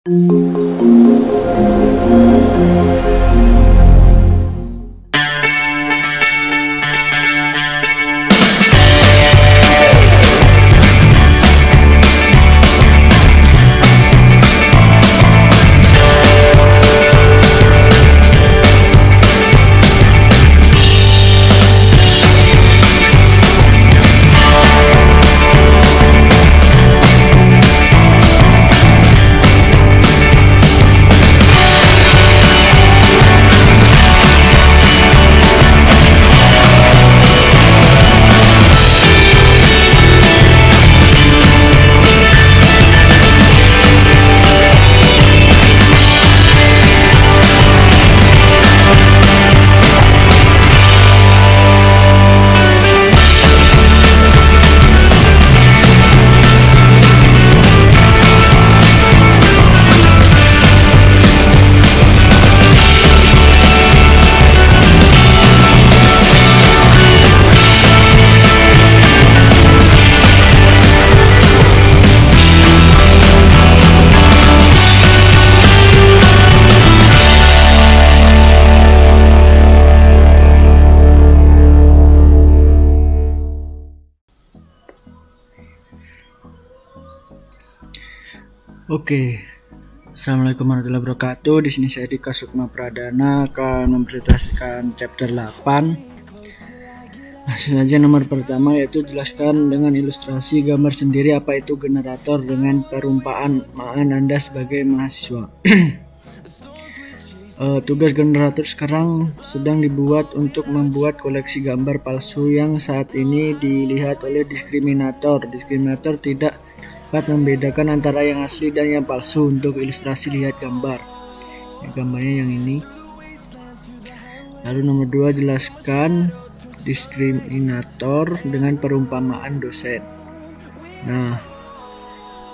Oke, Assalamualaikum warahmatullahi wabarakatuh. Di sini saya Dika Sukma Pradana akan mempresentasikan chapter 8. Langsung saja nomor pertama, yaitu jelaskan dengan ilustrasi gambar sendiri apa itu generator dengan perumpamaan Anda sebagai mahasiswa. Tugas generator sekarang sedang dibuat untuk membuat koleksi gambar palsu yang saat ini dilihat oleh diskriminator. Diskriminator tidak dapat membedakan antara yang asli dan yang palsu. Untuk ilustrasi lihat gambar. Gambarnya yang ini. Lalu nomor 2, jelaskan diskriminator dengan perumpamaan dosen. Nah,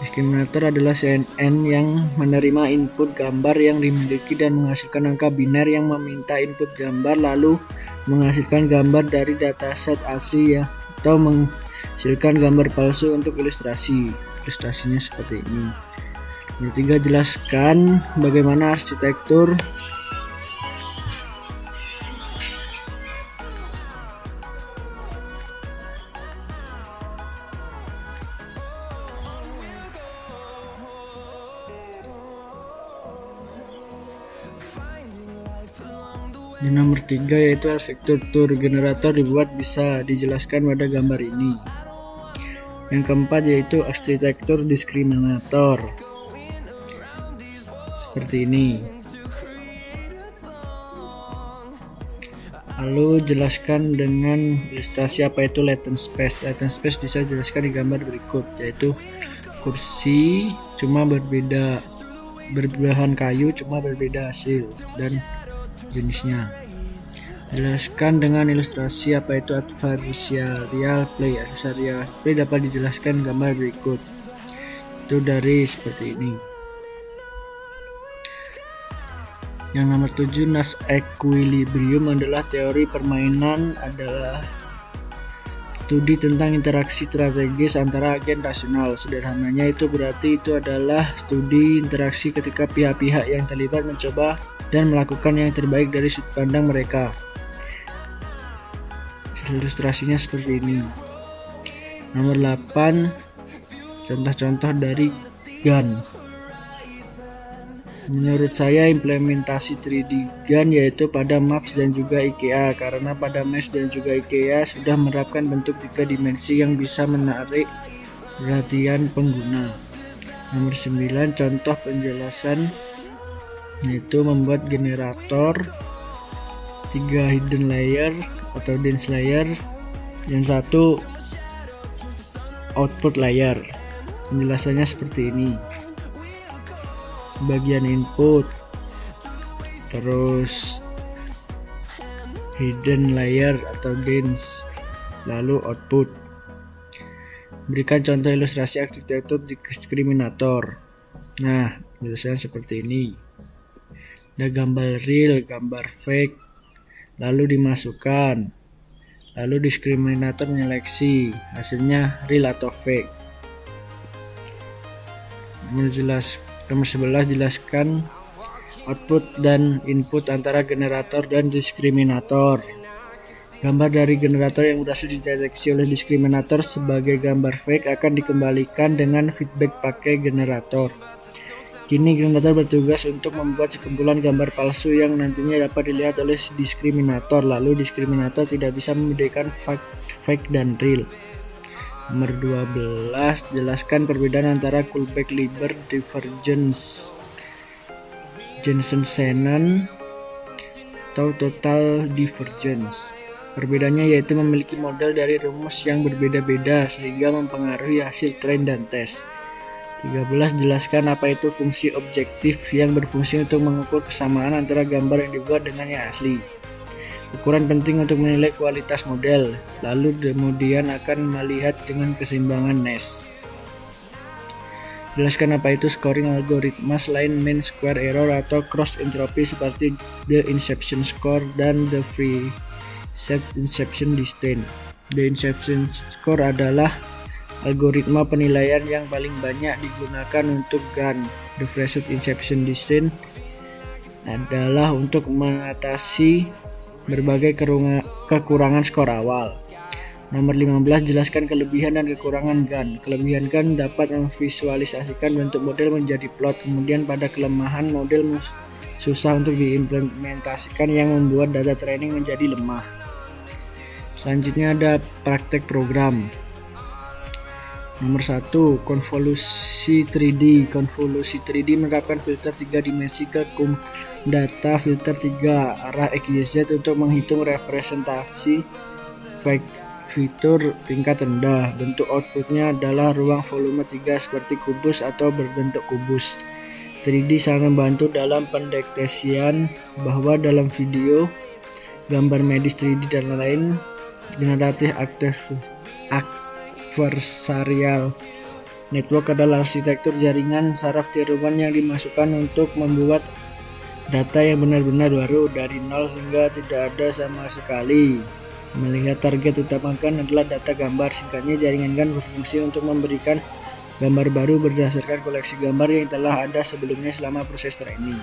diskriminator adalah CNN yang menerima input gambar yang dimiliki dan menghasilkan angka biner yang meminta input gambar, lalu menghasilkan gambar dari dataset asli atau menghasilkan gambar palsu untuk ilustrasi. Ilustrasinya seperti ini. Yang ketiga, jelaskan bagaimana arsitektur Di nomor 3, yaitu arsitektur generator dibuat bisa dijelaskan pada gambar ini. Yang keempat, yaitu arsitektur diskriminator seperti ini. Lalu jelaskan dengan ilustrasi apa itu latent space. Latent space bisa dijelaskan di gambar berikut, yaitu kursi cuma berbahan kayu cuma berbeda hasil dan jenisnya. Jelaskan dengan ilustrasi apa itu adversarial play. Adversarial play dapat dijelaskan gambar berikut. Itu dari seperti ini. Yang nomor 7, Nash equilibrium adalah teori permainan, adalah studi tentang interaksi strategis antara agen rasional. Sederhananya itu berarti itu adalah studi interaksi ketika pihak-pihak yang terlibat mencoba dan melakukan yang terbaik dari sudut pandang mereka. Ilustrasinya seperti ini. Nomor 8, contoh-contoh dari GAN. Menurut saya implementasi 3D GAN yaitu pada Maps dan juga IKEA, karena pada Maps dan juga IKEA sudah menerapkan bentuk 3 dimensi yang bisa menarik perhatian pengguna. Nomor 9, contoh penjelasan, yaitu membuat generator 3 hidden layer atau dense layer, yang satu output layer. Penjelasannya seperti ini. Bagian input, terus hidden layer atau dense, lalu output. Berikan contoh ilustrasi arsitektur diskriminator. Nah, penjelasannya seperti ini. Ada gambar real, gambar fake, lalu dimasukkan, lalu diskriminator menyeleksi hasilnya real atau fake. Nomor 11, jelaskan output dan input antara generator dan diskriminator. Gambar dari generator yang berhasil dideteksi oleh diskriminator sebagai gambar fake akan dikembalikan dengan feedback pakai generator. Kini generator bertugas untuk membuat sekumpulan gambar palsu yang nantinya dapat dilihat oleh diskriminator. Lalu diskriminator tidak bisa membedakan fake dan real. Nomor 12, jelaskan perbedaan antara Kullback-Leibler divergence, Jensen-Shannon atau total divergence. Perbedaannya yaitu memiliki model dari rumus yang berbeda-beda sehingga mempengaruhi hasil train dan tes. 13, jelaskan apa itu fungsi objektif yang berfungsi untuk mengukur kesamaan antara gambar yang dibuat dengan yang asli. Ukuran penting untuk menilai kualitas model, lalu kemudian akan melihat dengan keseimbangan Nash. Jelaskan apa itu scoring algoritma selain mean square error atau cross entropy seperti the inception score dan the preset inception distance. The inception score adalah algoritma penilaian yang paling banyak digunakan untuk GAN. The preset inception distance adalah untuk mengatasi berbagai kekurangan skor awal. Nomor 15, jelaskan kelebihan dan kekurangan GAN. Kelebihan GAN dapat memvisualisasikan bentuk model menjadi plot, kemudian pada kelemahan model susah untuk diimplementasikan yang membuat data training menjadi lemah. Selanjutnya ada praktek program. Nomor 1, konvolusi 3D. Konvolusi 3D menerapkan filter 3 dimensi ke data filter 3 arah XYZ untuk menghitung representasi fitur tingkat rendah. Bentuk outputnya adalah ruang volume 3 seperti kubus atau berbentuk kubus. 3D sangat membantu dalam pendeteksian bahwa dalam video, gambar medis 3D dan lain generatif adversarial network adalah arsitektur jaringan saraf tiruan yang dimasukkan untuk membuat data yang benar-benar baru dari nol sehingga tidak ada sama sekali. Melihat target utamakan adalah data gambar. Singkatnya, jaringan GAN berfungsi untuk memberikan gambar baru berdasarkan koleksi gambar yang telah ada sebelumnya selama proses training.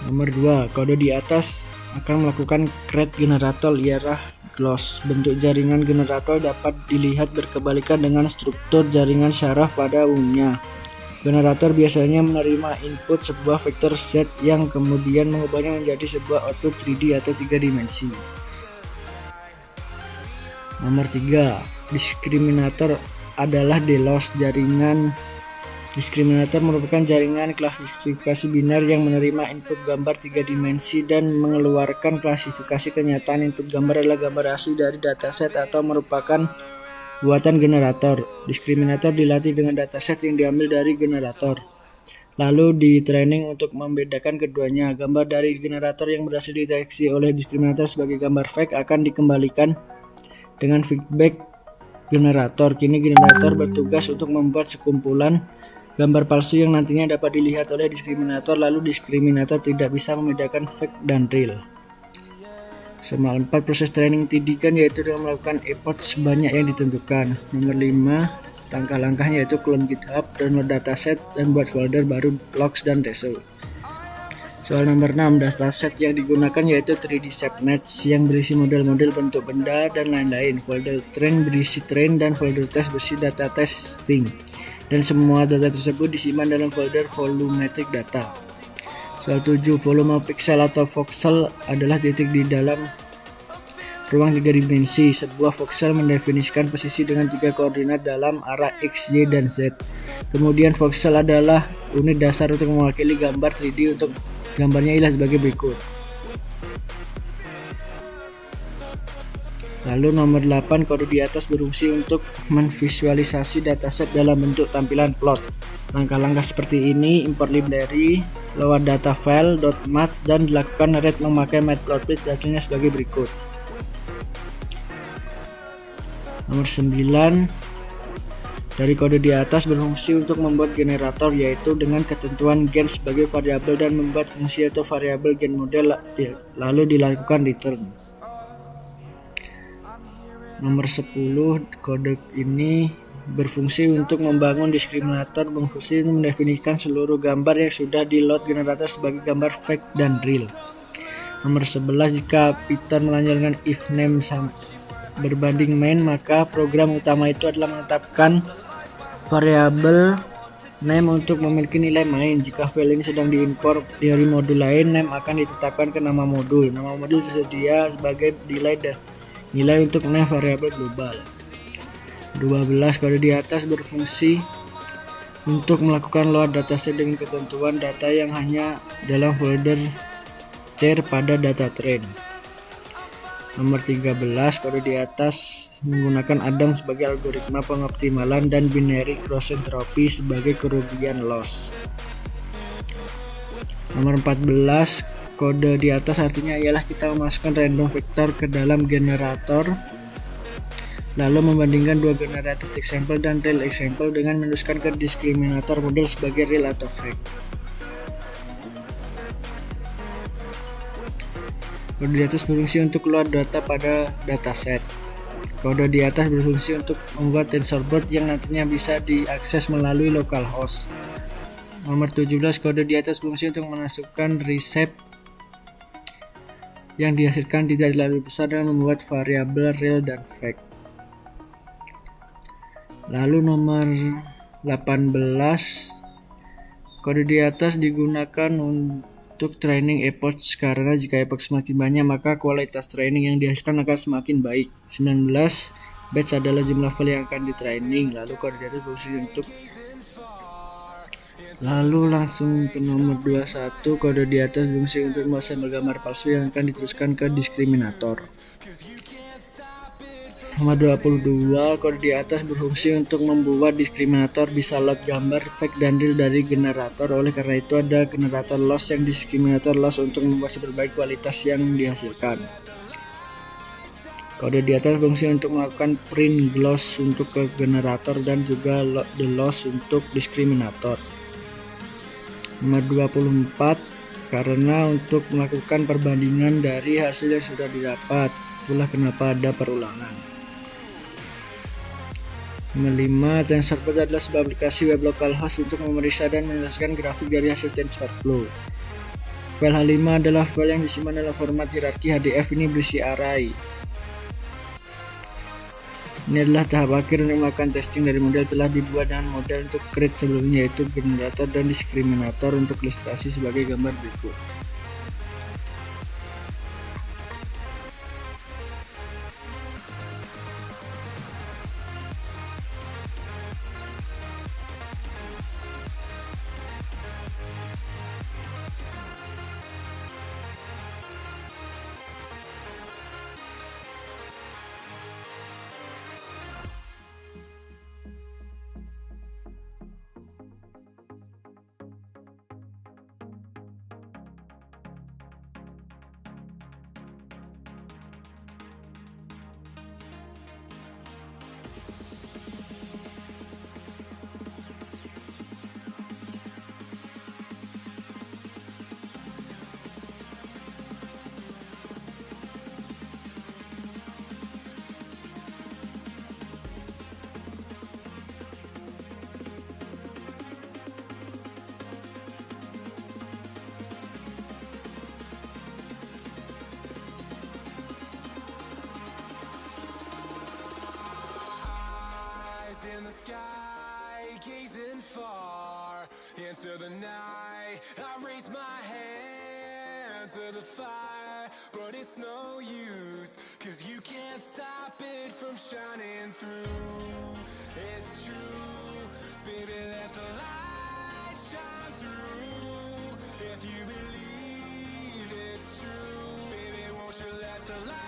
Nomor 2, kode di atas akan melakukan create generator ialah gloss. Bentuk jaringan generator dapat dilihat berkebalikan dengan struktur jaringan syaraf pada umumnya. Generator biasanya menerima input sebuah vektor Z yang kemudian mengubahnya menjadi sebuah output 3D atau 3 dimensi. Nomor 3, diskriminator adalah delos. Jaringan diskriminator merupakan jaringan klasifikasi biner yang menerima input gambar 3 dimensi dan mengeluarkan klasifikasi kenyataan input gambar adalah gambar asli dari dataset atau merupakan buatan generator. Diskriminator dilatih dengan dataset yang diambil dari generator, lalu di training untuk membedakan keduanya. Gambar dari generator yang berhasil dideteksi oleh diskriminator sebagai gambar fake akan dikembalikan dengan feedback generator. Kini generator bertugas untuk membuat sekumpulan gambar palsu yang nantinya dapat dilihat oleh diskriminator, lalu diskriminator tidak bisa membedakan fake dan real. Selama 4 proses training tindikan yaitu dengan melakukan effort sebanyak yang ditentukan. Nomor 5, langkah-langkahnya yaitu clone GitHub, download dataset, dan buat folder baru logs dan reso. Soal nomor 6, dataset yang digunakan yaitu 3D ShapeNet yang berisi model-model bentuk benda dan lain-lain. Folder train berisi train dan folder test berisi data testing. Dan semua data tersebut disimpan dalam folder volumetric data. Soal 7, volume pixel atau voxel adalah titik di dalam ruang 3 dimensi. Sebuah voxel mendefinisikan posisi dengan 3 koordinat dalam arah X, Y, dan Z. Kemudian voxel adalah unit dasar untuk mewakili gambar 3D. Untuk gambarnya ialah sebagai berikut. Lalu nomor 8, kode di atas berfungsi untuk menvisualisasi dataset dalam bentuk tampilan plot. Langkah-langkah seperti ini: import library, load data file .mat, dan dilakukan read memakai matplotlib. Hasilnya sebagai berikut. Nomor 9, dari kode di atas berfungsi untuk membuat generator yaitu dengan ketentuan gen sebagai variabel dan membuat fungsi atau variabel gen model lalu dilakukan return. Nomor 10, kode ini berfungsi untuk membangun diskriminator, berfungsi untuk mendefinisikan seluruh gambar yang sudah di-load generator sebagai gambar fake dan real. Nomor 11, jika Python melanjutkan if name berbanding main, maka program utama itu adalah menetapkan variabel name untuk memiliki nilai main. Jika file ini sedang diimpor dari modul lain, name akan ditetapkan ke nama modul. Nama modul tersedia sebagai nilai untuk name variabel global. 12, kode di atas berfungsi untuk melakukan load dataset dengan ketentuan data yang hanya dalam folder char pada data train. Nomor 13, kode di atas menggunakan Adam sebagai algoritma pengoptimalan dan binary cross entropy sebagai kerugian loss. Nomor 14, kode di atas artinya ialah kita memasukkan random vector ke dalam generator, lalu membandingkan dua generator example dan real example dengan menuliskan ke diskriminator model sebagai real atau fake. Kode di atas berfungsi untuk load data pada dataset. Kode di atas berfungsi untuk membuat TensorBoard yang nantinya bisa diakses melalui localhost. Nomor 17, kode di atas berfungsi untuk memasukkan recipe yang dihasilkan tidak terlalu besar dan membuat variabel real dan fake. Lalu nomor 18, kode di atas digunakan untuk training epochs, karena jika epoch semakin banyak maka kualitas training yang dihasilkan akan semakin baik. 19, batch adalah jumlah file yang akan di-training. Lalu kode di atas berfungsi untuk langsung ke nomor 21, kode di atas berfungsi untuk membuat sampel gambar palsu yang akan diteruskan ke diskriminator. Nomor 22, kode di atas berfungsi untuk membuat diskriminator bisa load gambar fake dan real dari generator. Oleh karena itu ada generator loss yang diskriminator loss untuk membuat sebaik kualitas yang dihasilkan. Kode di atas berfungsi untuk melakukan print gloss untuk ke generator dan juga load the loss untuk diskriminator. Nomor 24, karena untuk melakukan perbandingan dari hasil yang sudah didapat, itulah kenapa ada perulangan. Nomor 5, TensorBoard adalah sebuah aplikasi web localhost untuk memeriksa dan menjelaskan grafik dari hasil TensorFlow. File H5 adalah file yang disimpan dalam format hierarki HDF. Ini berisi array. Ini adalah tahap akhir untuk melakukan testing dari model telah dibuat dengan model untuk create sebelumnya, yaitu generator dan diskriminator untuk ilustrasi sebagai gambar berikut. In the sky, gazing far into the night, I raise my hand to the fire, but it's no use, 'cause you can't stop it from shining through. It's true, baby, let the light shine through. If you believe it's true, baby, won't you let the light